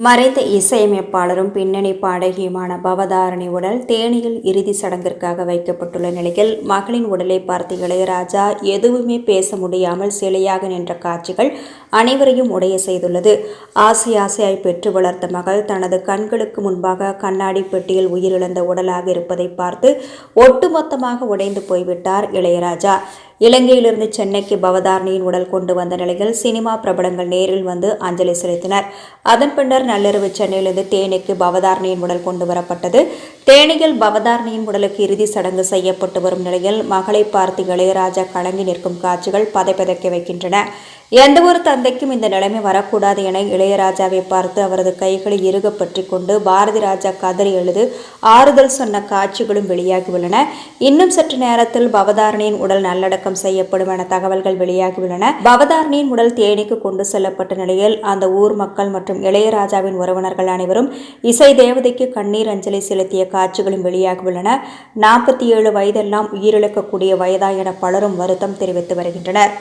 மறைந்த இசையமைப்பாளரும் பின்னணி பாடகியுமான பவதாரணி உடல் தேனியில் இறுதி சடங்கிற்காக வைக்கப்பட்டுள்ள நிலையில் மகளின் உடலை பார்த்து இளையராஜா எதுவுமே பேச முடியாமல் சிலையாக நின்ற காட்சிகள் அனைவரையும் உடைய செய்துள்ளது. ஆசை ஆசையாய் பெற்று வளர்த்த மகள் தனது கண்களுக்கு முன்பாக கண்ணாடி பெட்டியில் உயிரிழந்த உடலாக இருப்பதை பார்த்து ஒட்டுமொத்தமாக உடைந்து போய்விட்டார் இளையராஜா. இலங்கையிலிருந்து சென்னைக்கு பவதாரணியின் உடல் கொண்டு வந்த நிலையில் சினிமா பிரபலங்கள் நேரில் வந்து அஞ்சலி செலுத்தினர். அதன் பின்னர் நள்ளிரவு சென்னையிலிருந்து தேனிக்கு பவதாரணியின் உடல் கொண்டு வரப்பட்டது. தேனியில் பவதாரணியின் உடலுக்கு இறுதி சடங்கு செய்யப்பட்டு வரும் நிலையில் மகளை பார்த்து இளையராஜா கலங்கி நிற்கும் காட்சிகள் பதைபதைக்க வைக்கின்றன. எந்த ஒரு தந்தைக்கும் இந்த நிலைமை வரக்கூடாது என இளையராஜாவை பார்த்து அவரது கைகளை இறுக பற்றி கொண்டு பாரதி ராஜா கதறி எழுது ஆறுதல் சொன்ன காட்சிகளும் வெளியாகியுள்ளன. இன்னும் சற்று நேரத்தில் பவதாரணியின் உடல் நல்லடக்கம் செய்யப்படும் என தகவல்கள் வெளியாகியுள்ளன. பவதாரணியின் உடல் தேனிக்கு கொண்டு செல்லப்பட்ட நிலையில் அந்த ஊர் மக்கள் மற்றும் இளையராஜாவின் உறவினர்கள் அனைவரும் இசை தேவதைக்கு கண்ணீர் அஞ்சலி செலுத்திய காட்சிகளும் வெளியாகியுள்ளன. 47 வயதெல்லாம் உயிரிழக்கக்கூடிய வயதா என பலரும் வருத்தம் தெரிவித்து வருகின்றனர்.